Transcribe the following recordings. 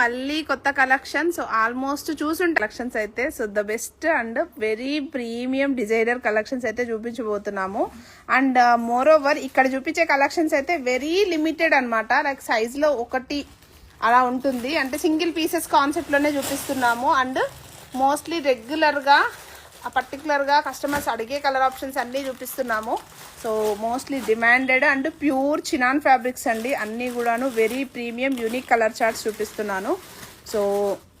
మళ్ళీ కొత్త collection. So almost చూసుంటే కలెక్షన్స్ అయితే so the best and very premium designer collections అయితే చూపించబోతున్నాము. అండ్ మోర్ ఓవర్ ఇక్కడ చూపించే కలెక్షన్స్ అయితే వెరీ లిమిటెడ్ అనమాట. లైక్ సైజ్ లో ఒకటి అలా ఉంటుంది, అంటే సింగిల్ పీసెస్ కాన్సెప్ట్ లోనే చూపిస్తున్నాము. అండ్ మోస్ట్లీ రెగ్యులర్గా పర్టికులర్గా కస్టమర్స్ అడిగే కలర్ ఆప్షన్స్ అన్నీ చూపిస్తున్నాము. So mostly demanded and pure chinon fabrics అండి, అన్నీ కూడాను very premium unique colour charts చూపిస్తున్నాను. సో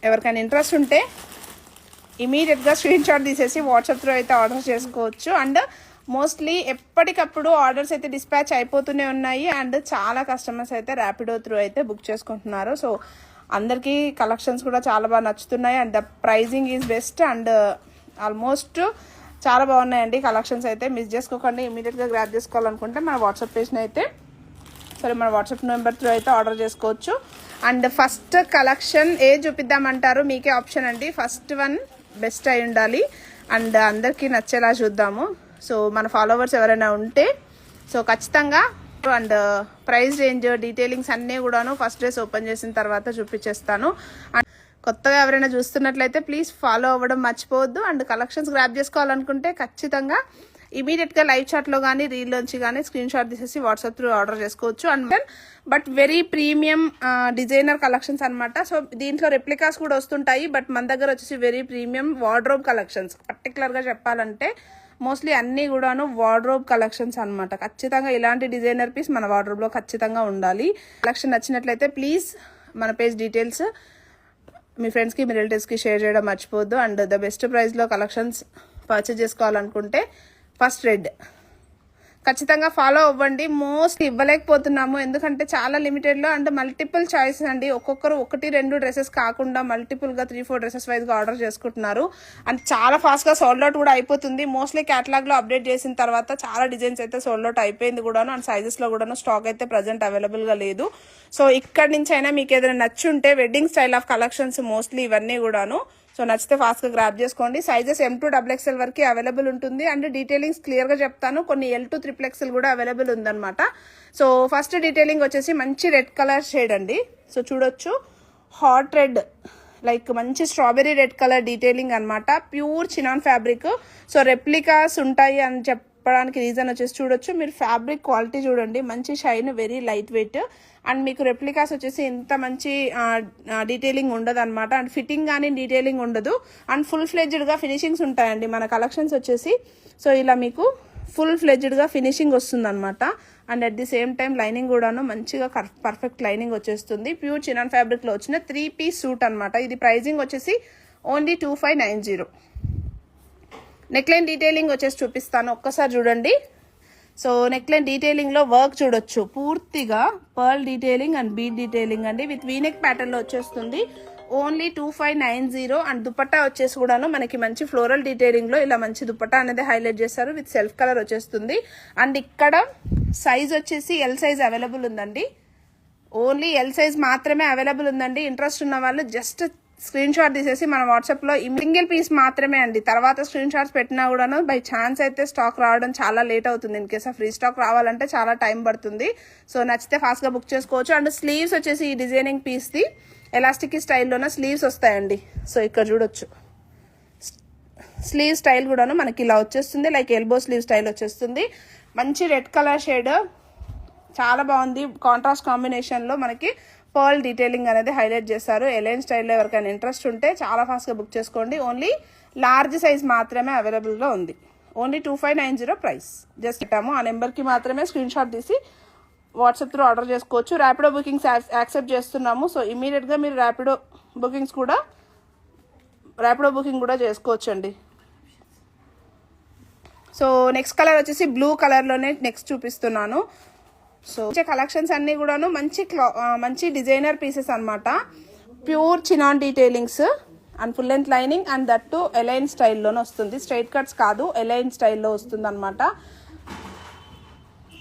ఎవరికైనా ఇంట్రెస్ట్ ఉంటే ఇమీడియట్గా స్క్రీన్ షాట్ తీసేసి వాట్సాప్ త్రూ అయితే ఆర్డర్ చేసుకోవచ్చు. అండ్ మోస్ట్లీ ఎప్పటికప్పుడు ఆర్డర్స్ అయితే డిస్పాచ్ అయిపోతూనే ఉన్నాయి. అండ్ చాలా కస్టమర్స్ అయితే ర్యాపిడో త్రూ అయితే బుక్ చేసుకుంటున్నారు. సో అందరికీ కలెక్షన్స్ కూడా చాలా బాగా నచ్చుతున్నాయి. And the pricing is best and almost చాలా బాగున్నాయండి కలెక్షన్స్ అయితే. మిస్ చేసుకోకండి. ఇమీడియట్గా గ్రాప్ చేసుకోవాలనుకుంటే మన వాట్సాప్ పేజ్ని అయితే మన వాట్సాప్ నెంబర్ త్రూ అయితే ఆర్డర్ చేసుకోవచ్చు. అండ్ ఫస్ట్ కలెక్షన్ చూపిద్దామంటారు, మీకే ఆప్షన్ అండి. ఫస్ట్ వన్ బెస్ట్ అయి ఉండాలి అండ్ అందరికీ నచ్చేలా చూద్దాము. సో మన ఫాలోవర్స్ ఎవరైనా ఉంటే సో ఖచ్చితంగా అండ్ ప్రైస్ రేంజ్ డీటెయిలింగ్స్ అన్నీ కూడాను ఫస్ట్ డ్రెస్ ఓపెన్ చేసిన తర్వాత చూపించేస్తాను. అండ్ కొత్తగా ఎవరైనా చూస్తున్నట్లయితే ప్లీజ్ ఫాలో అవ్వడం మర్చిపోవద్దు. అండ్ కలెక్షన్స్ గ్రాప్ చేసుకోవాలనుకుంటే ఖచ్చితంగా ఇమీడియట్గా లైవ్ చాట్లో కానీ రీల్లోంచి కానీ స్క్రీన్ షాట్ తీసేసి వాట్సాప్ త్రూ ఆర్డర్ చేసుకోవచ్చు. And but very premium designer collections అనమాట. సో దీంట్లో రెప్లికాస్ కూడా వస్తుంటాయి, బట్ మన దగ్గర వచ్చేసి వెరీ ప్రీమియం వార్డ్రోబ్ కలెక్షన్స్. పర్టికులర్గా చెప్పాలంటే మోస్ట్లీ అన్నీ కూడాను వార్డ్రోబ్ కలెక్షన్స్ అనమాట. ఖచ్చితంగా ఇలాంటి డిజైనర్ పీస్ మన వార్డ్రోబ్లో ఖచ్చితంగా ఉండాలి. కలెక్షన్ నచ్చినట్లయితే ప్లీజ్ మన పేజ్ డీటెయిల్స్ మీ ఫ్రెండ్స్కి మీ రిలేటివ్స్కి షేర్ చేయడం మర్చిపోవద్దు. అండ్ ద బెస్ట్ ప్రైస్లో కలెక్షన్స్ పర్చేజ్ చేసుకోవాలనుకుంటే ఫస్ట్ రెడ్ ఖచ్చితంగా ఫాలో అవ్వండి. మోస్ట్ ఇవ్వలేకపోతున్నాము ఎందుకంటే చాలా లిమిటెడ్లో అండ్ మల్టిపుల్ చాయిసెస్ అండి. ఒక్కొక్కరు 1-2 డ్రెస్సెస్ కాకుండా మల్టిపుల్గా 3-4 డ్రెస్సెస్ వైజ్గా ఆర్డర్ చేసుకుంటున్నారు. అండ్ చాలా ఫాస్ట్గా సోల్డ్ అవుట్ కూడా అయిపోతుంది. మోస్ట్లీ క్యాటలాగ్లో అప్డేట్ చేసిన తర్వాత చాలా డిజైన్స్ అయితే సోల్డ్ అవుట్ అయిపోయింది కూడాను. అండ్ సైజెస్లో కూడాను స్టాక్ అయితే ప్రజెంట్ అవైలబుల్గా లేదు. సో ఇక్కడి నుంచి అయినా మీకు ఏదైనా నచ్చుంటే wedding style of collections mostly ఇవన్నీ కూడాను. సో నచ్చితే ఫాస్ట్గా గ్రాప్ చేసుకోండి. సైజెస్ M2XXL వరకు అవైలబుల్ ఉంటుంది. అండ్ డీటెయిలింగ్స్ క్లియర్గా చెప్తాను. కొన్ని L2 XXL కూడా అవైలబుల్ ఉందన్నమాట. సో ఫస్ట్ డీటెయిలింగ్ వచ్చేసి మంచి రెడ్ కలర్ షేడ్ అండి. సో చూడొచ్చు హాట్ రెడ్, లైక్ మంచి స్ట్రాబెరీ రెడ్ కలర్ డీటెయిలింగ్ అనమాట. Pure chinon fabric. So replicas ఉంటాయి అని చెప్పడానికి రీజన్ వచ్చేసి చూడొచ్చు మీరు ఫ్యాబ్రిక్ క్వాలిటీ చూడండి, మంచి shine, very light weight. And మీకు రెప్లికాస్ వచ్చేసి ఇంత మంచి డీటెయిలింగ్ ఉండదు అనమాట. అండ్ ఫిట్టింగ్ కానీ డీటెయిలింగ్ ఉండదు. అండ్ ఫుల్ ఫ్లెడ్జ్డ్గా ఫినిషింగ్స్ ఉంటాయండి మన కలెక్షన్స్ వచ్చేసి. సో ఇలా మీకు ఫుల్ ఫ్లెడ్జ్డ్గా ఫినిషింగ్ వస్తుంది అనమాట. And at the same time lining కూడాను మంచిగా పర్ఫెక్ట్ లైనింగ్ వచ్చేస్తుంది. ప్యూర్ చినాన్ ఫ్యాబ్రిక్లో వచ్చిన 3-piece సూట్ అనమాట. ఇది ప్రైజింగ్ వచ్చేసి ఓన్లీ 2590. నెక్లైన్ డీటెయిలింగ్ వచ్చేసి చూపిస్తాను, ఒక్కసారి చూడండి. సో నెక్లైన్ డీటెయిలింగ్లో వర్క్ చూడొచ్చు, పూర్తిగా pearl detailing and bead detailing అండి. విత్ వీనెక్ ప్యాటర్న్లో వచ్చేస్తుంది. ఓన్లీ 2590. అండ్ దుపట్టా వచ్చేసి కూడాను మనకి మంచి ఫ్లోరల్ డీటెయిలింగ్లో ఇలా మంచి దుపట్టా అనేది హైలైట్ చేస్తారు. విత్ సెల్ఫ్ కలర్ వచ్చేస్తుంది. అండ్ ఇక్కడ సైజ్ వచ్చేసి L సైజ్ అవైలబుల్ ఉందండి. ఓన్లీ L సైజ్ మాత్రమే అవైలబుల్ ఉందండి. ఇంట్రెస్ట్ ఉన్న వాళ్ళు జస్ట్ స్క్రీన్ షాట్ తీసేసి మన వాట్సాప్లో సింగిల్ పీస్ మాత్రమే అండి. తర్వాత స్క్రీన్ షాట్స్ పెట్టినా కూడాను బై ఛాన్స్ అయితే స్టాక్ రావడం చాలా లేట్ అవుతుంది. ఇన్ కేస్ ఫ్రీ స్టాక్ రావాలంటే చాలా టైం పడుతుంది. సో నచ్చితే ఫాస్ట్గా బుక్ చేసుకోవచ్చు. అండ్ స్లీవ్స్ వచ్చేసి ఈ డిజైనింగ్ పీస్ది ఎలాస్టిక్ స్టైల్లోనే స్లీవ్స్ వస్తాయండి. సో ఇక్కడ చూడొచ్చు స్లీవ్ స్టైల్ కూడాను మనకి ఇలా వచ్చేస్తుంది, లైక్ ఎల్బో స్లీవ్ స్టైల్ వచ్చేస్తుంది. మంచి రెడ్ కలర్ షేడ్ చాలా బాగుంది. కాంట్రాస్ట్ కాంబినేషన్లో మనకి పర్ల్ డీటెయిలింగ్ అనేది హైలైట్ చేశారు. ఎలైన్ స్టైల్లో ఎవరికైనా ఇంట్రెస్ట్ ఉంటే చాలా ఫాస్ట్గా బుక్ చేసుకోండి. ఓన్లీ లార్జ్ సైజ్ మాత్రమే అవైలబుల్గా ఉంది. Only 2590 price. జస్ట్ పెట్టాము ఆ నెంబర్కి మాత్రమే స్క్రీన్ షాట్ తీసి వాట్సాప్ త్రూ ఆర్డర్ చేసుకోవచ్చు. ర్యాపిడో బుకింగ్స్ యాక్సెప్ట్ చేస్తున్నాము. సో ఇమీడియట్గా మీరు ర్యాపిడో బుకింగ్ కూడా చేసుకోవచ్చు అండి. సో నెక్స్ట్ కలర్ వచ్చేసి బ్లూ కలర్లోనే నెక్స్ట్ చూపిస్తున్నాను. సో కలెక్షన్స్ అన్నీ కూడాను మంచి డిజైనర్ పీసెస్ అనమాట. Pure chinon detailings and full length lining and that A line స్టైల్లోనే వస్తుంది. స్ట్రైట్ కట్స్ కాదు, ఎలైన్ స్టైల్లో వస్తుంది అనమాట.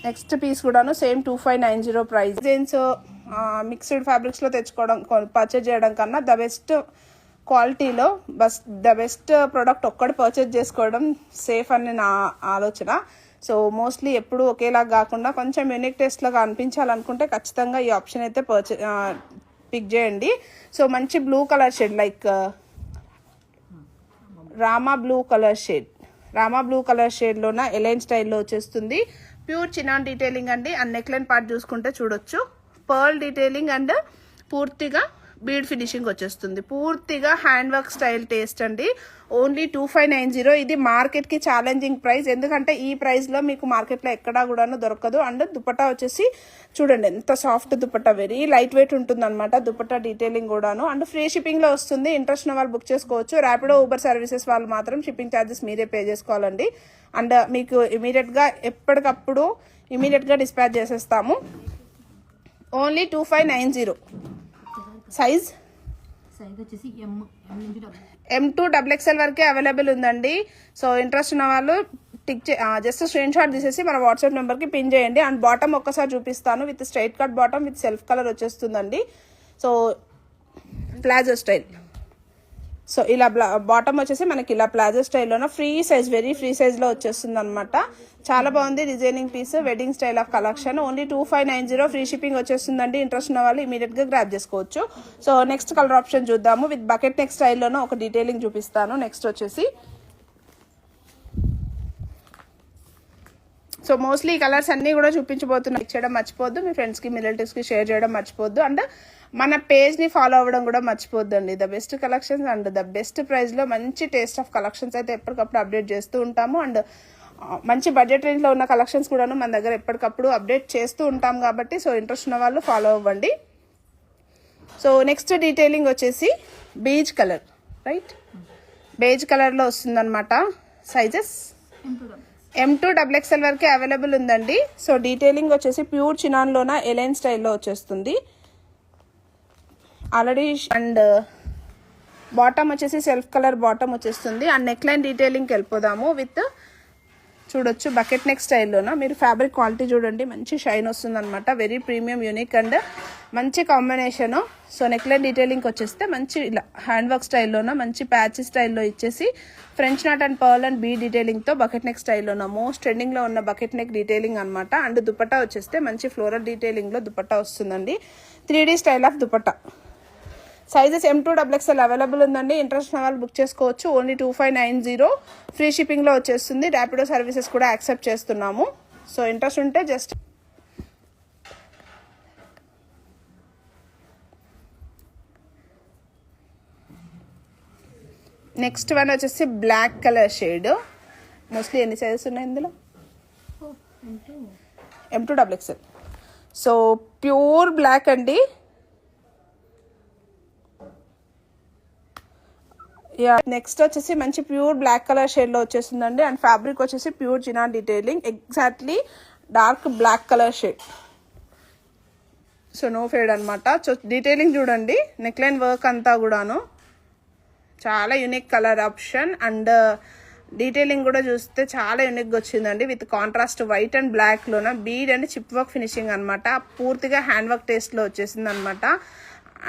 నెక్స్ట్ పీస్ కూడాను సేమ్ 2590 ప్రైస్. డిజైన్స్ మిక్స్డ్ ఫ్యాబ్రిక్స్లో పర్చేజ్ చేయడం కన్నా ద బెస్ట్ క్వాలిటీలో ద బెస్ట్ ప్రోడక్ట్ ఒక్కటి పర్చేజ్ చేసుకోవడం సేఫ్ అని నా ఆలోచన. సో మోస్ట్లీ ఎప్పుడు ఒకేలా కాకుండా కొంచెం యూనిక్ టేస్ట్లోగా అనిపించాలనుకుంటే ఖచ్చితంగా ఈ ఆప్షన్ అయితే పిక్ చేయండి. సో మంచి blue colour shade, like Rama blue colour షేడ్లోన ఎలైన్ స్టైల్లో వచ్చేస్తుంది. ప్యూర్ చినాన్ డీటెయిలింగ్ అండి. అండ్ నెక్లైన్ పార్ట్ చూసుకుంటే చూడొచ్చు, పర్ల్ డీటెయిలింగ్ అండ్ పూర్తిగా బీడ్ ఫినిషింగ్ వచ్చేస్తుంది. పూర్తిగా హ్యాండ్ వర్క్ స్టైల్ టేస్ట్ అండి. ఓన్లీ 2590. ఇది మార్కెట్కి ఛాలెంజింగ్ ప్రైస్, ఎందుకంటే ఈ ప్రైస్లో మీకు మార్కెట్లో ఎక్కడా కూడా దొరకదు. అండ్ దుపట్టా వచ్చేసి చూడండి ఎంత soft dupatta, very light weight ఉంటుంది అనమాట దుపట్టా డీటెయిలింగ్ కూడాను. అండ్ ఫ్రీ షిప్పింగ్లో వస్తుంది. ఇంట్రెస్ట్ ఉన్న వాళ్ళు బుక్ చేసుకోవచ్చు. ర్యాపిడో ఊబర్ సర్వీసెస్ వాళ్ళు మాత్రం షిప్పింగ్ ఛార్జెస్ మీరే పే చేసుకోవాలండి. అండ్ మీకు ఎప్పటికప్పుడు ఇమీడియట్గా డిస్పాచ్ చేసేస్తాము. ఓన్లీ 2590. సైజ్ వచ్చేసి M2 XXL వరకే అవైలబుల్ ఉందండి. సో ఇంట్రెస్ట్ ఉన్న వాళ్ళు జస్ట్ స్క్రీన్ షాట్ తీసేసి మన వాట్సాప్ నెంబర్కి పిన్ చేయండి. అండ్ బాటమ్ ఒక్కసారి చూపిస్తాను. With straight cut bottom with self colour వచ్చేస్తుందండి. So palazzo style. సో ఇలా బాటమ్ వచ్చేసి మనకి ఇలా ప్లాజో స్టైల్లోన ఫ్రీ సైజ్, వెరీ ఫ్రీ సైజ్లో వచ్చేస్తుంది అనమాట. చాలా బాగుంది designing piece, wedding style of collection. Only 2590. Free shipping వచ్చేస్తుందండి. ఇంట్రెస్ట్ ఉన్న వాళ్ళు ఇమీడియట్గా గ్రాప్ చేసుకోవచ్చు. సో నెక్స్ట్ కలర్ ఆప్షన్ చూద్దాము. విత్ బకెట్ నెక్ స్టైల్లోనూ ఒక డీటెయిలింగ్ చూపిస్తాను. నెక్స్ట్ వచ్చేసి సో మోస్ట్లీ ఈ కలర్స్ అన్నీ కూడా చూపించబోతున్నాయి. చేయడం మర్చిపోద్దు, మీ ఫ్రెండ్స్కి మీ రిలేటివ్స్కి షేర్ చేయడం మర్చిపోద్దు. అండ్ మన పేజ్ని ఫాలో అవ్వడం కూడా మర్చిపోద్దు అండి. The best collections and the best ప్రైస్లో మంచి టేస్ట్ ఆఫ్ కలెక్షన్స్ అయితే ఎప్పటికప్పుడు అప్డేట్ చేస్తూ ఉంటాము. అండ్ మంచి బడ్జెట్ రేంజ్లో ఉన్న కలెక్షన్స్ కూడాను మన దగ్గర ఎప్పటికప్పుడు అప్డేట్ చేస్తూ ఉంటాం కాబట్టి సో ఇంట్రెస్ట్ ఉన్న వాళ్ళు ఫాలో అవ్వండి. సో నెక్స్ట్ డీటెయిలింగ్ వచ్చేసి బేజ్ కలర్, రైట్, బేజ్ కలర్లో వస్తుందన్నమాట. సైజెస్ M2 XXL వరకే అవైలబుల్ ఉందండి. సో డీటెయిలింగ్ వచ్చేసి ప్యూర్ చినాన్లోన ఎలైన్ స్టైల్లో వచ్చేస్తుంది ఆల్రెడీ. అండ్ బాటమ్ వచ్చేసి సెల్ఫ్ కలర్ బాటమ్ వచ్చేస్తుంది. అండ్ నెక్ లైన్ డీటెయిలింగ్కి వెళ్ళిపోదాము. విత్ చూడొచ్చు బకెట్ నెక్ స్టైల్లోన మీరు ఫ్యాబ్రిక్ క్వాలిటీ చూడండి, మంచి షైన్ వస్తుంది అనమాట. వెరీ ప్రీమియం, యూనిక్ అండ్ మంచి కాంబినేషను. సో నెక్ లైన్ డీటెయిలింగ్కి వచ్చేస్తే మంచి ఇలా హ్యాండ్ వర్క్ స్టైల్లోన మంచి ప్యాచ్ స్టైల్లో ఇచ్చేసి French knot and pearl and bead డీటెయిలింగ్తో బకెట్ నెక్ స్టైల్లోన మోస్ట్ ట్రెండింగ్లో ఉన్న బకెట్ నెక్ డీటెయిలింగ్ అనమాట. అండ్ దుపట్టా వచ్చేస్తే మంచి ఫ్లోరల్ డీటెయిలింగ్లో దుపట్టా వస్తుందండి. 3D style of dupatta. Sizes M2 XXL available ఉందండి. ఇంట్రెస్ట్ ఉన్న వాళ్ళు బుక్ చేసుకోవచ్చు. ఓన్లీ 2590. ఫ్రీ షిప్పింగ్లో వచ్చేస్తుంది. ర్యాపిడో సర్వీసెస్ కూడా యాక్సెప్ట్ చేస్తున్నాము. సో ఇంట్రెస్ట్ ఉంటే జస్ట్ నెక్స్ట్ వన్ వచ్చేసి బ్లాక్ కలర్ షేడ్. మోస్ట్లీ ఎన్ని సైజెస్ ఉన్నాయి ఇందులో? M2 XXL. So pure black అండి. నెక్స్ట్ వచ్చేసి మంచి ప్యూర్ బ్లాక్ కలర్ షేడ్లో వచ్చేసిందండి. అండ్ ఫ్యాబ్రిక్ వచ్చేసి pure chinon detailing, exactly dark black colour shade. So no fade అనమాట. సో డీటెయిలింగ్ చూడండి, నెక్ లైన్ వర్క్ అంతా కూడాను చాలా unique colour option. And detailing కూడా చూస్తే చాలా యూనిక్గా వచ్చిందండి. విత్ కాంట్రాస్ట్ వైట్ అండ్ బ్లాక్లోన bead and chip work finishing అనమాట. పూర్తిగా హ్యాండ్ వర్క్ టేస్ట్లో వచ్చేసింది అనమాట.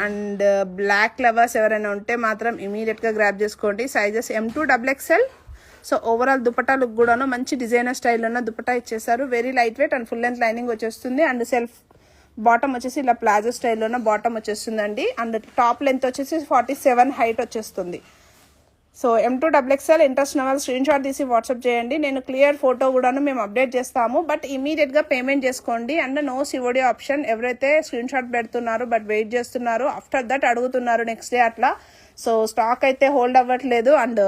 అండ్ బ్లాక్ లవర్స్ ఎవరైనా ఉంటే మాత్రం ఇమీడియట్గా గ్రాప్ చేసుకోండి. Sizes M2 XXL. So overall dupatta look కూడాను మంచి డిజైనర్ స్టైల్లో దుపట్టా ఇచ్చేసారు. Very light weight and full length lining వచ్చేస్తుంది. అండ్ సెల్ఫ్ బాటమ్ వచ్చేసి ఇలా ప్లాజో స్టైల్లోన బాటమ్ వచ్చేస్తుందండి. అండ్ టాప్ లెంత్ వచ్చేసి 47 హైట్ వచ్చేస్తుంది. సో M2 XXL ఇంట్రెస్ట్ ఉన్న వాళ్ళు స్క్రీన్ షాట్ తీసి వాట్సాప్ చేయండి. నేను క్లియర్ ఫోటో కూడాను మేము అప్డేట్ చేస్తాము. బట్ ఇమీడియట్గా పేమెంట్ చేసుకోండి. And no COD option. ఎవరైతే స్క్రీన్ షాట్ పెడుతున్నారో బట్ వెయిట్ చేస్తున్నారు, ఆఫ్టర్ దట్ అడుగుతున్నారు నెక్స్ట్ డే అట్లా. సో స్టాక్ అయితే హోల్డ్ అవ్వట్లేదు. అండ్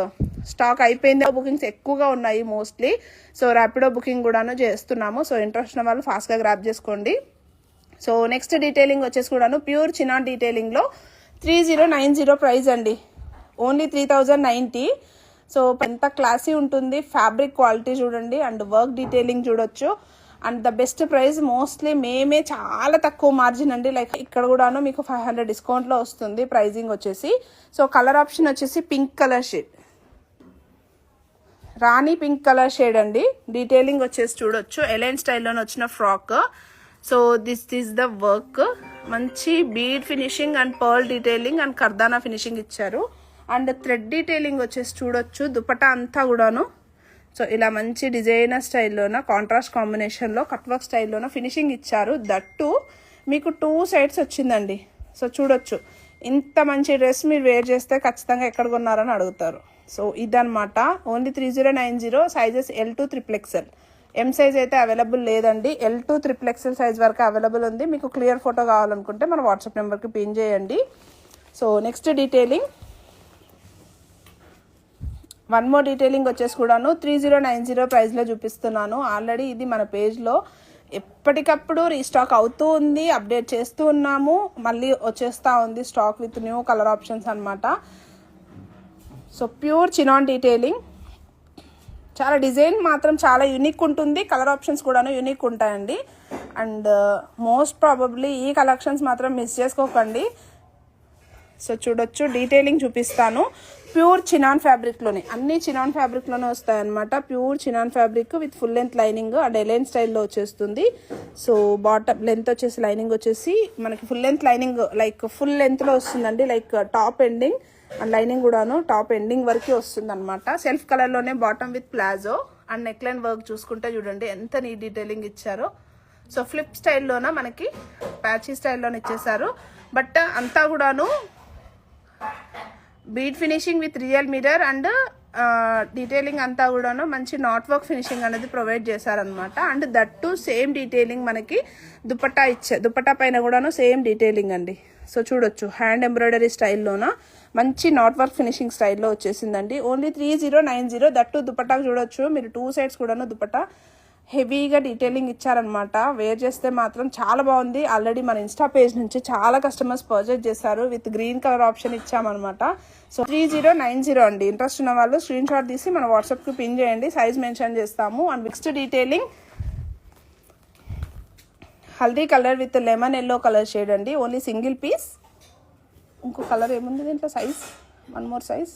స్టాక్ అయిపోయింది. బుకింగ్స్ ఎక్కువగా ఉన్నాయి మోస్ట్లీ. సో ర్యాపిడో బుకింగ్ కూడాను చేస్తున్నాము. సో ఇంట్రెస్ట్ ఉన్న వాళ్ళు ఫాస్ట్గా గ్రాప్ చేసుకోండి. సో నెక్స్ట్ డీటెయిలింగ్ వచ్చేసి కూడాను ప్యూర్ చినాన్ డీటెయిలింగ్లో 3090 ప్రైస్ అండి. ఓన్లీ 3090. సో ఎంత క్లాసీ ఉంటుంది. ఫ్యాబ్రిక్ క్వాలిటీ చూడండి అండ్ వర్క్ డీటెయిలింగ్ చూడొచ్చు. And the best price mostly మేమే చాలా తక్కువ మార్జిన్ అండి. లైక్ ఇక్కడ కూడాను మీకు 500 డిస్కౌంట్లో వస్తుంది ప్రైజింగ్ వచ్చేసి. సో కలర్ ఆప్షన్ వచ్చేసి పింక్ కలర్ షేడ్, రాణి పింక్ కలర్ షేడ్ అండి. డీటెయిలింగ్ వచ్చేసి చూడొచ్చు ఎలైన్ స్టైల్లోనే వచ్చిన frock. So this is the work. మంచి bead finishing and pearl detailing and కర్దానా ఫినిషింగ్ ఇచ్చారు. అండ్ థ్రెడ్ డీటెయిలింగ్ వచ్చేసి చూడొచ్చు దుపట్టా అంతా కూడాను. సో ఇలా మంచి డిజైనర్ స్టైల్లోన కాంట్రాస్ట్ కాంబినేషన్లో కట్ వర్క్ స్టైల్లోన ఫినిషింగ్ ఇచ్చారు. దట్టు మీకు 2 సైడ్స్ వచ్చిందండి. సో చూడొచ్చు, ఇంత మంచి డ్రెస్ మీరు వేర్ చేస్తే ఖచ్చితంగా ఎక్కడ కొన్నారని అడుగుతారు. సో ఇదన్నమాట. Only 3090, sizes L2 XXL. M size అయితే అవైలబుల్ లేదండి, L2 XXL సైజ్ వరకు అవైలబుల్ ఉంది. మీకు క్లియర్ ఫోటో కావాలనుకుంటే మన వాట్సాప్ నెంబర్కి పిన్ చేయండి. So next detailing, one more detailing వచ్చేసి కూడాను 3090 ప్రైస్లో చూపిస్తున్నాను. ఆల్రెడీ ఇది మన పేజ్లో ఎప్పటికప్పుడు రీస్టాక్ అవుతూ ఉంది, అప్డేట్ చేస్తూ ఉన్నాము, మళ్ళీ వచ్చేస్తూ ఉంది stock with new colour options అనమాట. సో ప్యూర్ చినాన్ డీటెయిలింగ్, చాలా డిజైన్ మాత్రం చాలా యూనిక్ ఉంటుంది, కలర్ ఆప్షన్స్ కూడాను యూనిక్ ఉంటాయండి. అండ్ మోస్ట్ ప్రాబబ్లీ ఈ కలెక్షన్స్ మాత్రం మిస్ చేసుకోకండి. సో చూడొచ్చు, డీటెయిలింగ్ చూపిస్తాను. ప్యూర్ చినాన్ ఫ్యాబ్రిక్లోనే, అన్ని చినాన్ ఫ్యాబ్రిక్లోనే వస్తాయన్నమాట. Pure chinon fabric with full length lining and A line స్టైల్లో వచ్చేస్తుంది. సో బాటమ్ లెంత్ వచ్చేసి, లైనింగ్ వచ్చేసి మనకి full length lining, like full లెంత్లో వస్తుందండి, like top ending and lining కూడాను టాప్ ఎండింగ్ వరకు వస్తుంది అనమాట. సెల్ఫ్ కలర్లోనే bottom with palazzo and neck line work చూసుకుంటే చూడండి ఎంత నీట్ డీటెయిలింగ్ ఇచ్చారో. సో ఫ్లిప్ స్టైల్లోన మనకి ప్యాచీ స్టైల్లోనే ఇచ్చేసారు. బట్ అంతా కూడాను bead finishing with real mirror and detailing అంతా కూడాను మంచి నాట్ వర్క్ ఫినిషింగ్ అనేది ప్రొవైడ్ చేశారనమాట. And that to same detailing మనకి దుపట్టా పైన కూడాను సేమ్ డీటెయిలింగ్ అండి. సో చూడొచ్చు, హ్యాండ్ ఎంబ్రాయిడరీ స్టైల్లోన మంచి నాట్ వర్క్ ఫినిషింగ్ స్టైల్లో వచ్చేసిందండి. ఓన్లీ 3090, దట్ టు దుపట్టాకు చూడొచ్చు మీరు, 2 సైడ్స్ కూడాను దుపట్టా హెవీగా డీటెయిలింగ్ ఇచ్చారనమాట. వేర్ చేస్తే మాత్రం చాలా బాగుంది. ఆల్రెడీ మన ఇన్స్టా పేజ్ నుంచి చాలా కస్టమర్స్ పర్చేజ్ చేశారు. విత్ గ్రీన్ కలర్ ఆప్షన్ ఇచ్చామన్నమాట. సో 3090 అండి. ఇంట్రెస్ట్ ఉన్న వాళ్ళు స్క్రీన్ షాట్ తీసి మన వాట్సాప్కి పిన్ చేయండి, సైజ్ మెన్షన్ చేస్తాము. అండ్ నెక్స్ట్ డీటెయిలింగ్, హల్దీ colour with lemon yellow colour shade అండి. Only single piece. ఇంకో కలర్ ఏముంది దీంట్లో, సైజ్ వన్ మోర్ సైజ్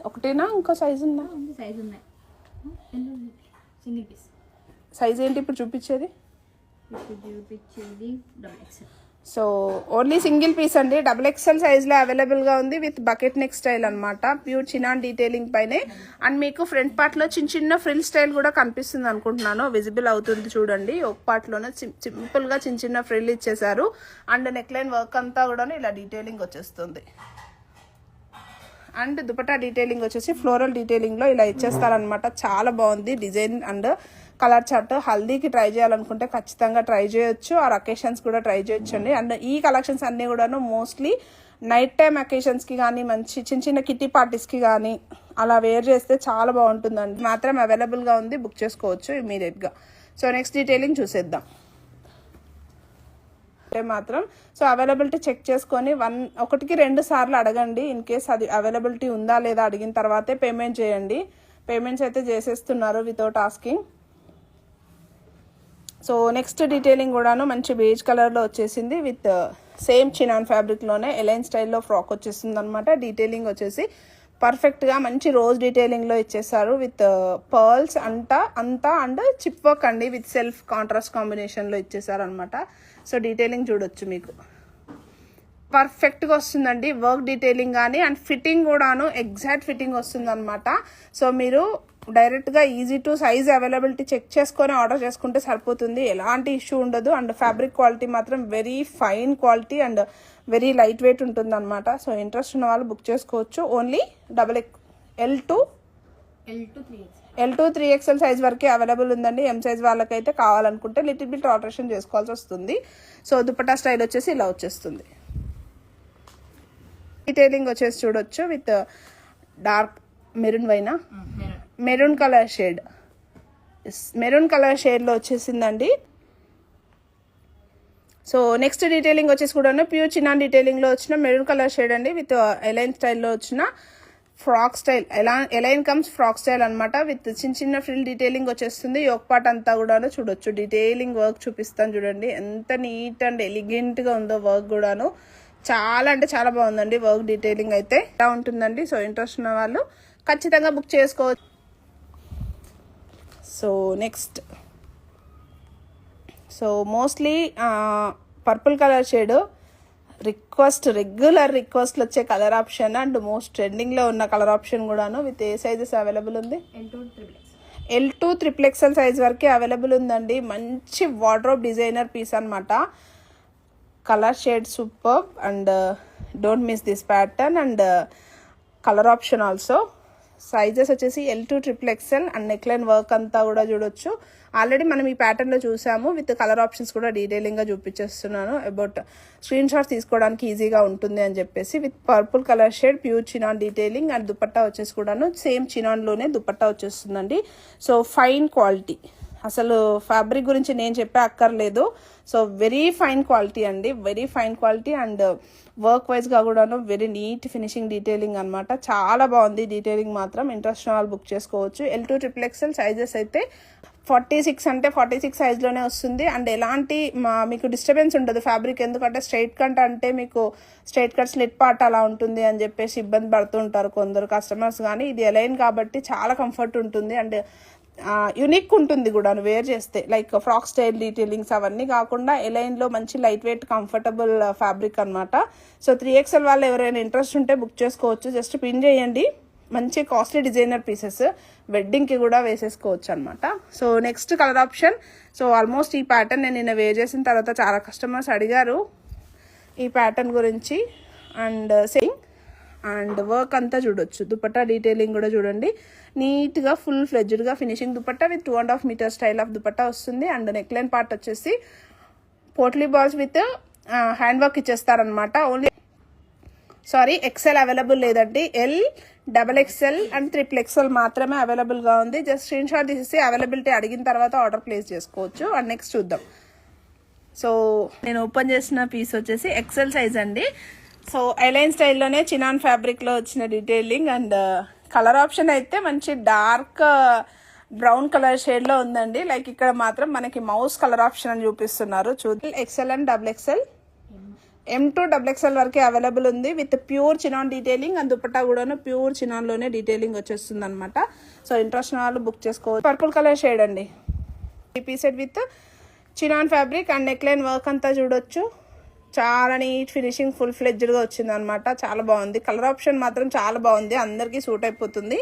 ఒకటేనా, ఇంకో సైజ్ ఉందా? సైజ్ ఉన్నాయి, సింగిల్ పీస్. సైజ్ ఏంటి ఇప్పుడు చూపించేది? Double XL. So only single piece అండి, XXL సైజ్లో అవైలబుల్గా ఉంది విత్ బకెట్ నెక్ స్టైల్ అనమాట. ప్యూర్ చినాన్ డీటెయిలింగ్ పైనే. అండ్ మీకు ఫ్రంట్ పార్ట్లో చిన్న ఫ్రిల్ స్టైల్ కూడా కనిపిస్తుంది అనుకుంటున్నాను, విజిబుల్ అవుతుంది చూడండి. ఒక పార్ట్లోనే సింపుల్గా చిన్న ఫ్రిల్ ఇచ్చేసారు. అండ్ నెక్ లైన్ వర్క్ అంతా కూడా ఇలా డీటెయిలింగ్ వచ్చేస్తుంది. అండ్ దుపట్టా డీటెయిలింగ్ వచ్చేసి ఫ్లోరల్ డీటెయిలింగ్లో ఇలా ఇచ్చేస్తారనమాట. చాలా బాగుంది డిజైన్ అండ్ కలర్ చార్ట్. హల్దీకి ట్రై చేయాలనుకుంటే ఖచ్చితంగా ట్రై చేయొచ్చు, ఆర్ అకేషన్స్ కూడా ట్రై చేయొచ్చు అండి. అండ్ ఈ కలెక్షన్స్ అన్నీ కూడాను మోస్ట్లీ నైట్ టైం అకేషన్స్కి కానీ, మంచి చిన్న కిట్టి పార్టీస్కి కానీ అలా వేర్ చేస్తే చాలా బాగుంటుందండి. మాత్రం అవైలబుల్గా ఉంది, బుక్ చేసుకోవచ్చు ఇమీడియట్గా. సో నెక్స్ట్ డీటెయిలింగ్ చూసేద్దాం. మాత్రం సో అవైలబిలిటీ చెక్ చేసుకొని 1-2 సార్లు అడగండి. ఇన్ కేస్ అది అవైలబిలిటీ ఉందా లేదా అడిగిన తర్వాతే పేమెంట్ చేయండి. పేమెంట్స్ అయితే చేసేస్తున్నారు without asking. So next detailing కూడాను మంచి బేజ్ కలర్లో వచ్చేసింది విత్ సేమ్ చినాన్ ఫ్యాబ్రిక్లోనే ఎలైన్ స్టైల్లో ఫ్రాక్ వచ్చేసింది అనమాట. డీటెయిలింగ్ వచ్చేసి పర్ఫెక్ట్గా మంచి రోజ్ డీటెయిలింగ్లో ఇచ్చేసారు విత్ పర్ల్స్ అంతా అండ్ చిప్ వర్క్ అండి విత్ సెల్ఫ్ కాంట్రాస్ట్ కాంబినేషన్లో ఇచ్చేసారు అనమాట. సో డీటెయిలింగ్ చూడొచ్చు, మీకు పర్ఫెక్ట్గా వస్తుందండి వర్క్ డీటెయిలింగ్ కానీ. అండ్ ఫిట్టింగ్ కూడాను ఎగ్జాక్ట్ ఫిట్టింగ్ వస్తుంది అనమాట. సో మీరు డైరెక్ట్గా easy to size availability check చేసుకొని ఆర్డర్ చేసుకుంటే సరిపోతుంది, ఎలాంటి ఇష్యూ ఉండదు. అండ్ ఫ్యాబ్రిక్ క్వాలిటీ మాత్రం very fine quality and very light weight ఉంటుంది అనమాట. సో ఇంట్రెస్ట్ ఉన్న వాళ్ళు బుక్ చేసుకోవచ్చు. ఓన్లీ L2 3XL సైజ్ వరకే అవైలబుల్ ఉందండి. ఎం సైజ్ వాళ్ళకైతే కావాలనుకుంటే లిటిల్ బిట్ ఆల్టరేషన్ చేసుకోవాల్సి వస్తుంది. సో దుపట్టా స్టైల్ వచ్చేసి ఇలా వచ్చేస్తుంది. డీటెయిలింగ్ వచ్చేసి చూడొచ్చు విత్ డార్క్ మెరూన్ కలర్ షేడ్లో వచ్చేసిందండి. సో నెక్స్ట్ డీటెయిలింగ్ వచ్చేసి కూడా ప్యూర్ చినాన్ డీటెయిలింగ్లో వచ్చిన మెరూన్ కలర్ షేడ్ అండి విత్ ఎలైన్ స్టైల్లో వచ్చిన frock style, A line comes frock style అనమాట. విత్ చిన్న ఫ్రిల్ డీటెయిలింగ్ వచ్చేస్తుంది. యోక్ పార్ట్ అంతా కూడాను చూడొచ్చు. డీటెయిలింగ్ వర్క్ చూపిస్తాను చూడండి, ఎంత నీట్ అండ్ ఎలిగెంట్గా ఉందో వర్క్ కూడాను. చాలా అంటే చాలా బాగుందండి వర్క్ డీటెయిలింగ్ అయితే ఇలా ఉంటుందండి. సో ఇంట్రెస్ట్ ఉన్న వాళ్ళు ఖచ్చితంగా బుక్ చేసుకోవచ్చు. So next, so mostly purple colour shade regular రిక్వెస్ట్లు వచ్చే కలర్ ఆప్షన్ అండ్ మోస్ట్ ట్రెండింగ్లో ఉన్న కలర్ ఆప్షన్ కూడాను. విత్ ఏ సైజెస్ అవైలబుల్ ఉంది? L2 XXL సైజ్ వరకే అవైలబుల్ ఉందండి. మంచి వార్డ్రోబ్ డిజైనర్ పీస్ అనమాట. Colour shade super and don't miss this pattern and colour option also. Sizes వచ్చేసి L2 XXL and neckline work అంతా కూడా చూడొచ్చు. ఆల్రెడీ మనం ఈ ప్యాటర్న్లో చూసాము, విత్ కలర్ ఆప్షన్స్ కూడా డీటెయిలింగ్గా చూపించేస్తున్నాను. అబౌట్ స్క్రీన్ షాట్స్ తీసుకోవడానికి ఈజీగా ఉంటుంది అని చెప్పేసి, with purple colour shade pure chinon detailing and dupatta వచ్చేసి కూడాను సేమ్ చినాన్లోనే దుపట్టా వచ్చేస్తుందండి. సో ఫైన్ క్వాలిటీ, అసలు ఫ్యాబ్రిక్ గురించి నేను చెప్పే అక్కర్లేదు. సో వెరీ ఫైన్ క్వాలిటీ అండి, very fine quality and work వైజ్గా కూడాను వెరీ నీట్ ఫినిషింగ్ డీటెయిలింగ్ అనమాట. చాలా బాగుంది డీటెయిలింగ్ మాత్రం. ఇంట్రెస్ట్ వాళ్ళు బుక్ చేసుకోవచ్చు. L2 XXL సైజెస్ అయితే 46 అంటే 46 సైజ్లోనే వస్తుంది అండ్ ఎలాంటి మీకు డిస్టర్బెన్స్ ఉండదు ఫ్యాబ్రిక్. ఎందుకంటే స్ట్రైట్ కట్ అంటే మీకు స్ట్రైట్ కట్ స్లిట్ పార్ట్ అలా ఉంటుంది అని చెప్పేసి ఇబ్బంది పడుతూ ఉంటారు కొందరు కస్టమర్స్. కానీ ఇది ఎలైన్ కాబట్టి చాలా కంఫర్ట్ ఉంటుంది అండ్ యునిక్ ఉంటుంది కూడా వేర్ చేస్తే. లైక్ ఫ్రాక్ స్టైల్ డీటెయిలింగ్స్ అవన్నీ కాకుండా ఎలైన్లో మంచి లైట్ వెయిట్ కంఫర్టబుల్ ఫ్యాబ్రిక్ అనమాట. సో 3XL వాళ్ళు ఎవరైనా ఇంట్రెస్ట్ ఉంటే బుక్ చేసుకోవచ్చు. జస్ట్ పిన్ చేయండి. మంచి కాస్ట్లీ డిజైనర్ పీసెస్ వెడ్డింగ్కి కూడా వేసేసుకోవచ్చు అనమాట. So next colour option. So almost ఈ ప్యాటర్న్ నేను నిన్న వేర్ చేసిన తర్వాత చాలా కస్టమర్స్ అడిగారు ఈ ప్యాటర్న్ గురించి అండ్ సేమ్ అండ్ వర్క్ అంతా చూడొచ్చు. దుపట్టా డీటెయిలింగ్ కూడా చూడండి, నీట్గా ఫుల్ ఫ్లెడ్జ్డ్గా finishing dupatta with 2.5 metre style of dupatta వస్తుంది అండ్ నెక్లైన్ పార్ట్ వచ్చేసి పోట్లీ బాల్స్ విత్ హ్యాండ్ వర్క్ ఇచ్చేస్తారనమాట. ఓన్లీ XL అవైలబుల్ లేదండి. L, XXL అండ్ XXL మాత్రమే అవైలబుల్గా ఉంది. జస్ట్ స్క్రీన్ షాట్ తీసేసి అవైలబిలిటీ అడిగిన తర్వాత ఆర్డర్ ప్లేస్ చేసుకోవచ్చు. అండ్ నెక్స్ట్ చూద్దాం. సో నేను ఓపెన్ చేసిన పీస్ వచ్చేసి XL సైజ్ అండి. సో ఐలైన్ స్టైల్లోనే చినాన్ ఫ్యాబ్రిక్లో వచ్చిన డీటెయిలింగ్ అండ్ కలర్ ఆప్షన్ అయితే మంచి డార్క్ బ్రౌన్ కలర్ షేడ్లో ఉందండి. లైక్ ఇక్కడ మాత్రం మనకి మౌస్ కలర్ ఆప్షన్ అని చూపిస్తున్నారు. చూద్దాం. XL and XXL, M2 XXL వరకే అవైలబుల్ ఉంది with pure chinon detailing and dupatta కూడాను ప్యూర్ చినాన్లోనే డీటెయిలింగ్ వచ్చేస్తుంది అనమాట. సో ఇంట్రెస్ట్ వాళ్ళు బుక్ చేసుకోవచ్చు. పర్పుల్ కలర్ షేడ్ అండి. ఈ PECET with chinon fabric and neckline work అంతా చూడొచ్చు. చాలా నీట్ ఫినిషింగ్ ఫుల్ ఫ్లెడ్జ్డ్గా వచ్చింది అనమాట. చాలా బాగుంది. కలర్ ఆప్షన్ మాత్రం చాలా బాగుంది, అందరికీ సూట్ అయిపోతుంది.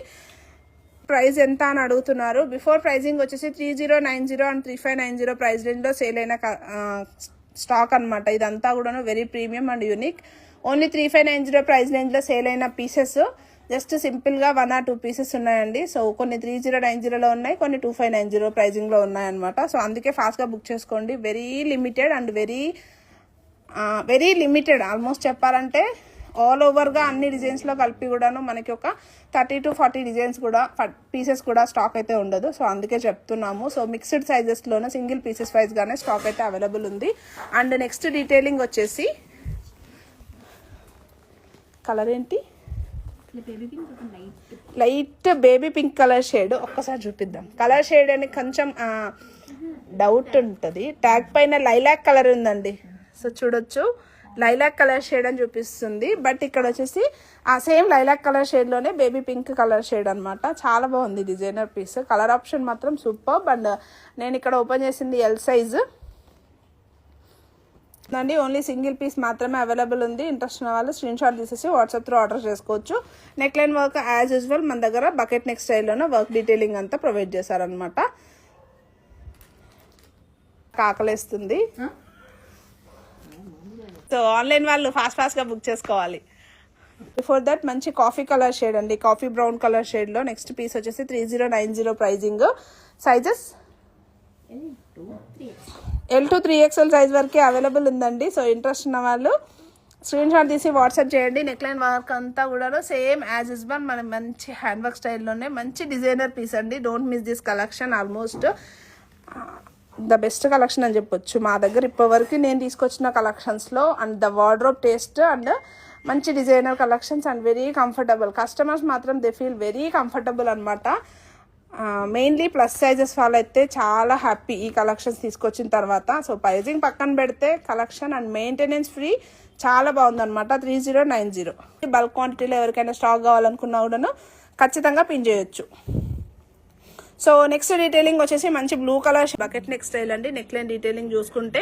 ప్రైస్ ఎంత అని అడుగుతున్నారు. బిఫోర్ ప్రైజింగ్ వచ్చేసి 3090 అండ్ 3590 ప్రైస్ రేంజ్లో సేల్ అయిన స్టాక్ అనమాట. ఇదంతా కూడా very premium and unique. Only 3590 price రేంజ్లో సేల్ అయిన పీసెస్ జస్ట్ సింపుల్గా 1 or 2 పీసెస్ ఉన్నాయండి. సో కొన్ని 3090లో ఉన్నాయి, కొన్ని 2590 ప్రైజింగ్లో ఉన్నాయన్నమాట. సో అందుకే ఫాస్ట్గా బుక్ చేసుకోండి. Very limited and very limited almost చెప్పాలంటే ఆల్ ఓవర్గా అన్ని డిజైన్స్లో కలిపి కూడాను మనకి ఒక 30 to 40 డిజైన్స్ కూడా పీసెస్ కూడా స్టాక్ అయితే ఉండదు. సో అందుకే చెప్తున్నాము. సో మిక్స్డ్ సైజెస్లోనే సింగిల్ పీసెస్ వైజ్గానే స్టాక్ అయితే అవైలబుల్ ఉంది. అండ్ నెక్స్ట్ డీటెయిలింగ్ వచ్చేసి కలర్ ఏంటి, light baby pink colour shade. ఒక్కసారి చూపిద్దాం. కలర్ షేడ్ అని కొంచెం డౌట్ ఉంటుంది. ట్యాగ్ పైన లైలాక్ కలర్ ఉందండి. సో చూడొచ్చు, లైలాక్ కలర్ షేడ్ అని చూపిస్తుంది. బట్ ఇక్కడ వచ్చేసి ఆ సేమ్ లైలాక్ కలర్ షేడ్లోనే బేబీ పింక్ కలర్ షేడ్ అనమాట. చాలా బాగుంది డిజైనర్ పీస్. కలర్ ఆప్షన్ మాత్రం సూపర్. అండ్ నేను ఇక్కడ ఓపెన్ చేసింది L సైజ్ అండి. ఓన్లీ సింగిల్ పీస్ మాత్రమే అవైలబుల్ ఉంది. ఇంట్రెస్ట్ ఉన్న వాళ్ళు స్క్రీన్ షాట్ తీసేసి వాట్సాప్ త్రూ ఆర్డర్ చేసుకోవచ్చు. నెక్లైన్ వర్క్ యాజ్ యూజువల్ మన దగ్గర బకెట్ నెక్ స్టైల్లోనే వర్క్ డీటెయిలింగ్ అంతా ప్రొవైడ్ చేశారనమాట. కాకలేస్తుంది. సో ఆన్లైన్ వాళ్ళు ఫాస్ట్గా బుక్ చేసుకోవాలి. బిఫోర్ దట్ మంచి కాఫీ కలర్ షేడ్ అండి, కాఫీ బ్రౌన్ కలర్ షేడ్లో నెక్స్ట్ పీస్ వచ్చేసి 3090 pricing. Sizes L2 3XL size వరకే అవైలబుల్ ఉందండి. సో ఇంట్రెస్ట్ ఉన్న వాళ్ళు స్క్రీన్ షాట్ తీసి వాట్సాప్ చేయండి. నెక్లైన్ వర్క్ అంతా కూడా సేమ్ యాజ్ యూజువల్ మన మంచి హ్యాండ్ వర్క్ స్టైల్లోనే మంచి డిజైనర్ పీస్ అండి. Don't miss this collection. Almost the best collection అని చెప్పొచ్చు మా దగ్గర ఇప్పటివరకు నేను తీసుకొచ్చిన కలెక్షన్స్లో. And the wardrobe taste and మంచి designer collections and very comfortable. Customers మాత్రం దే ఫీల్ వెరీ కంఫర్టబుల్ అనమాట. మెయిన్లీ ప్లస్ సైజెస్ వాళ్ళు అయితే చాలా హ్యాపీ ఈ కలెక్షన్స్ తీసుకొచ్చిన తర్వాత. సో ప్రైజింగ్ పక్కన పెడితే కలెక్షన్ అండ్ మెయింటెనెన్స్ ఫ్రీ చాలా బాగుందన్నమాట. 3090 బల్క్ క్వాంటిటీలో ఎవరికైనా స్టాక్ కావాలనుకున్నా కూడా ఖచ్చితంగా పిన్ చేయొచ్చు. సో నెక్స్ట్ డీటెయిలింగ్ వచ్చేసి మంచి blue colour bucket neck style అండి. నెక్లైన్ డీటెయిలింగ్ చూసుకుంటే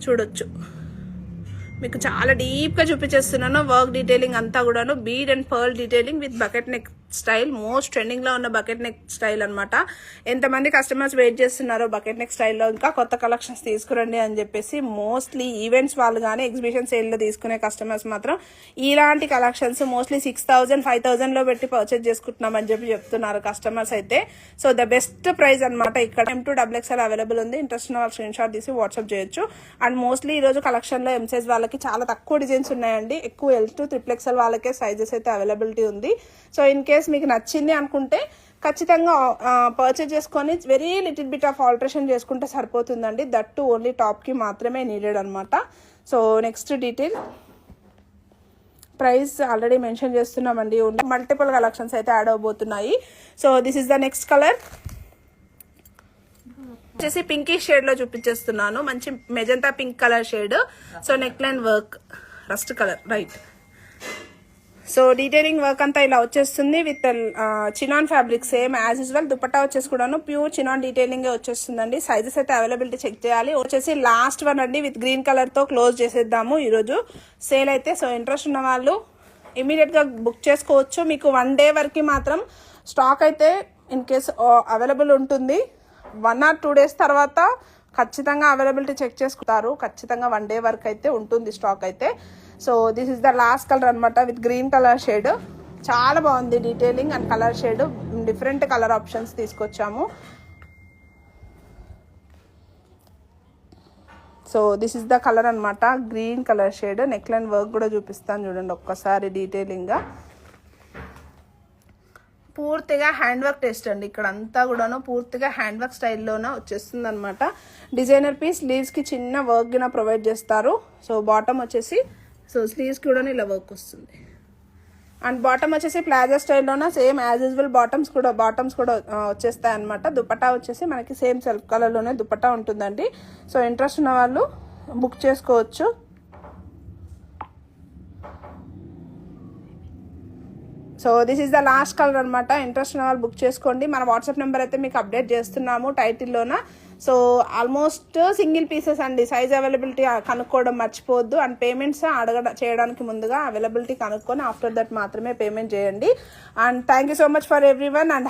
చూడొచ్చు, మీకు చాలా డీప్గా చూపించేస్తున్నాను. వర్క్ డీటెయిలింగ్ అంతా కూడాను bead and pearl detailing with bucket neck style, most trending లో ఉన్న బకెట్ నెక్ స్టైల్ అన్నమాట. ఎంతమంది కస్టమర్స్ వెయిట్ చేస్తున్నారో బకెట్ నెక్ స్టైల్లో ఇంకా కొత్త కలెక్షన్స్ తీసుకురండి అని చెప్పేసి. మోస్ట్లీ ఈవెంట్స్ వాళ్ళు కానీ ఎగ్జిబిషన్ సేల్ లో తీసుకునే కస్టమర్స్ మాత్రం ఇలాంటి కలెక్షన్స్ మోస్ట్లీ 6,000 5,000 లో పెట్టి పర్చేజ్ చేసుకుంటున్నామని చెప్పి చెప్తున్నారు కస్టమర్స్ అయితే. సో ద బెస్ట్ ప్రైస్ అన్నమాట. ఇక్కడ M2XXL అవైలబుల్ ఉంది. ఇంట్రెస్ట్ ఉన్న వాళ్ళు స్క్రీన్ షాట్ తీసి వాట్సాప్ చేయొచ్చు. అండ్ మోస్ట్లీ ఈ రోజు కలెక్షన్ లో ఎం సైజ్ వాళ్ళకి చాలా తక్కువ డిజైన్స్ ఉన్నాయండి. ఎక్కువ L2 XXL వాళ్ళకే సైజెస్ అయితే అవైలబిలిటీ ఉంది. సో ఇన్ కేస్ మీకు నచ్చింది అనుకుంటే ఖచ్చితంగా పర్చేజ్ చేసుకొని very little bit of alteration చేసుకుంటే సరిపోతుందండి. దట్టు ఓన్లీ టాప్ కి మాత్రమే నీడెడ్ అనమాట. So next detail price already mention చేస్తున్నామండి. మల్టిపుల్ కలెక్షన్స్ అయితే యాడ్ అవబోతున్నాయి. So this is the next colour వచ్చేసి పింకీ షేడ్ లో చూపించేస్తున్నాను. మంచి magenta pink colour shade. So neck line work rust colour right. So detailing work అంతా ఇలా వచ్చేస్తుంది with chinon fabric same as usual. Dupatta వచ్చేసి కూడాను ప్యూర్ చినాన్ డీటెయిలింగ్ వచ్చేస్తుందండి. సైజెస్ అయితే అవైలబిలిటీ చెక్ చేయాలి. వచ్చేసి లాస్ట్ వన్ అండి విత్ గ్రీన్ కలర్ తో క్లోజ్ చేసేద్దాము ఈరోజు సేల్ అయితే. సో ఇంట్రెస్ట్ ఉన్న వాళ్ళు ఇమీడియట్ గా బుక్ చేసుకోవచ్చు. మీకు 1 డే వరకు మాత్రం స్టాక్ అయితే ఇన్ కేస్ అవైలబుల్ ఉంటుంది. 1 or 2 days తర్వాత ఖచ్చితంగా అవైలబిలిటీ చెక్ చేసుకుంటారు. ఖచ్చితంగా 1 డే వరకు అయితే ఉంటుంది స్టాక్ అయితే. So this is the last colour అనమాట విత్ గ్రీన్ కలర్ షేడ్. చాలా బాగుంది detailing and colour shade. Different colour options తీసుకొచ్చాము. So this is the colour అనమాట green colour shade. Neck line work కూడా చూపిస్తాను చూడండి ఒక్కసారి డీటెయిలింగ్ గా. పూర్తిగా హ్యాండ్ వర్క్ టెస్ట్ అండి. ఇక్కడ అంతా కూడాను పూర్తిగా హ్యాండ్ వర్క్ స్టైల్లోనే వచ్చేస్తుంది అనమాట. డిజైనర్ పీస్ స్లీవ్స్ కి చిన్న వర్క్ గిన ప్రొవైడ్ చేస్తారు. సో బాటమ్ వచ్చేసి సో స్లీవ్స్ కూడా ఇలా వర్క్ వస్తుంది. అండ్ బాటమ్ వచ్చేసి ప్లాజో స్టైల్లోనే సేమ్ యాజ్ యూజువల్ బాటమ్స్ కూడా వచ్చేస్తాయి అనమాట. దుపట్టా వచ్చేసి మనకి సేమ్ సెల్ఫ్ కలర్లోనే దుపట్టా ఉంటుందండి. సో ఇంట్రెస్ట్ ఉన్న వాళ్ళు బుక్ చేసుకోవచ్చు. So this is the last colour అనమాట. ఇంట్రెస్ట్ ఉన్న వాళ్ళు బుక్ చేసుకోండి. మన వాట్సాప్ నెంబర్ అయితే మీకు అప్డేట్ చేస్తున్నాము టైటిల్లోన. సో ఆల్మోస్ట్ సింగిల్ పీసెస్ అండి. సైజ్ అవైలబిలిటీ కనుక్కోవడం మర్చిపోవద్దు. అండ్ పేమెంట్స్ చేయడానికి ముందుగా అవైలబిలిటీ కనుక్కొని ఆఫ్టర్ దట్ మాత్రమే పేమెంట్ చేయండి. And thank you so much for every one. And